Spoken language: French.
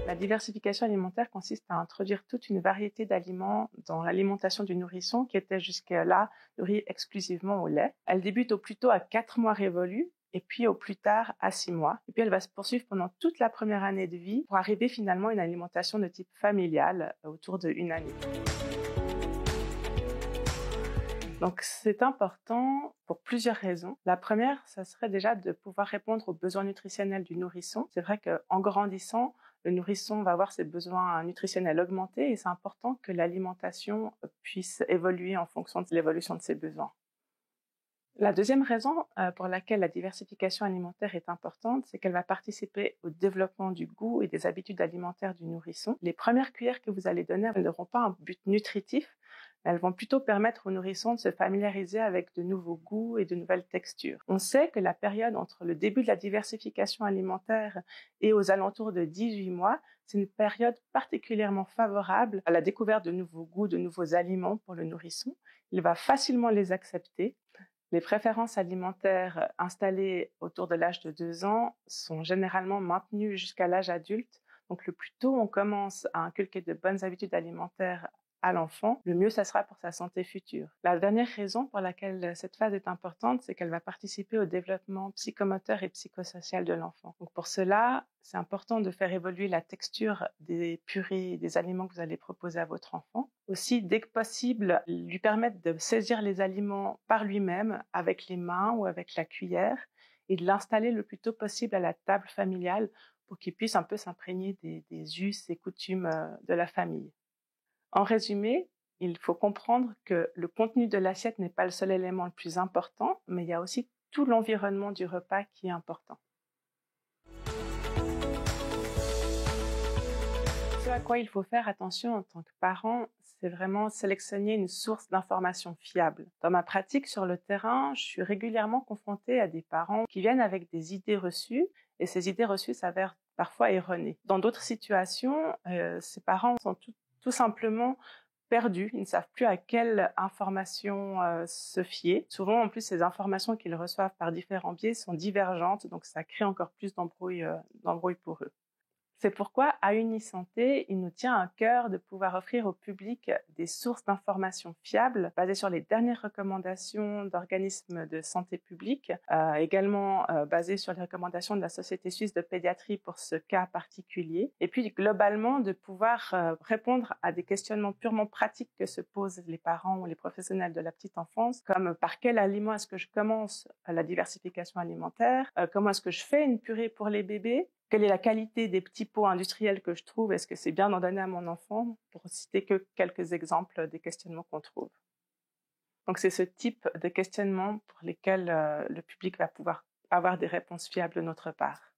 La diversification alimentaire consiste à introduire toute une variété d'aliments dans l'alimentation du nourrisson qui était jusque-là nourri exclusivement au lait. Elle débute au plus tôt à 4 mois révolus et puis au plus tard à 6 mois. Et puis elle va se poursuivre pendant toute la première année de vie pour arriver finalement à une alimentation de type familial autour de 1 année. Donc, c'est important pour plusieurs raisons. La première, ça serait déjà de pouvoir répondre aux besoins nutritionnels du nourrisson. C'est vrai qu'en grandissant, le nourrisson va avoir ses besoins nutritionnels augmenter et c'est important que l'alimentation puisse évoluer en fonction de l'évolution de ses besoins. La deuxième raison pour laquelle la diversification alimentaire est importante, c'est qu'elle va participer au développement du goût et des habitudes alimentaires du nourrisson. Les premières cuillères que vous allez donner n'auront pas un but nutritif, mais elles vont plutôt permettre au nourrisson de se familiariser avec de nouveaux goûts et de nouvelles textures. On sait que la période entre le début de la diversification alimentaire et aux alentours de 18 mois, c'est une période particulièrement favorable à la découverte de nouveaux goûts, de nouveaux aliments pour le nourrisson. Il va facilement les accepter. Les préférences alimentaires installées autour de l'âge de 2 ans sont généralement maintenues jusqu'à l'âge adulte. Donc, le plus tôt on commence à inculquer de bonnes habitudes alimentaires à l'enfant, le mieux ça sera pour sa santé future. La dernière raison pour laquelle cette phase est importante, c'est qu'elle va participer au développement psychomoteur et psychosocial de l'enfant. Donc pour cela, c'est important de faire évoluer la texture des purées, des aliments que vous allez proposer à votre enfant. Aussi, dès que possible, lui permettre de saisir les aliments par lui-même, avec les mains ou avec la cuillère, et de l'installer le plus tôt possible à la table familiale pour qu'il puisse un peu s'imprégner des us et coutumes de la famille. En résumé, il faut comprendre que le contenu de l'assiette n'est pas le seul élément le plus important, mais il y a aussi tout l'environnement du repas qui est important. Ce à quoi il faut faire attention en tant que parent, c'est vraiment sélectionner une source d'information fiable. Dans ma pratique sur le terrain, je suis régulièrement confrontée à des parents qui viennent avec des idées reçues, et ces idées reçues s'avèrent parfois erronées. Dans d'autres situations, ces parents sont tout simplement perdus, ils ne savent plus à quelle information se fier. Souvent, en plus, ces informations qu'ils reçoivent par différents biais sont divergentes, donc ça crée encore plus d'embrouille pour eux. C'est pourquoi, à Unisanté, il nous tient à cœur de pouvoir offrir au public des sources d'informations fiables basées sur les dernières recommandations d'organismes de santé publique, également basées sur les recommandations de la Société suisse de pédiatrie pour ce cas particulier, et puis globalement de pouvoir répondre à des questionnements purement pratiques que se posent les parents ou les professionnels de la petite enfance, comme par quel aliment est-ce que je commence la diversification alimentaire, comment est-ce que je fais une purée pour les bébés, quelle est la qualité des petits pots industriels que je trouve? Est-ce que c'est bien d'en donner à mon enfant? Pour citer que quelques exemples des questionnements qu'on trouve. Donc, c'est ce type de questionnement pour lesquels le public va pouvoir avoir des réponses fiables de notre part.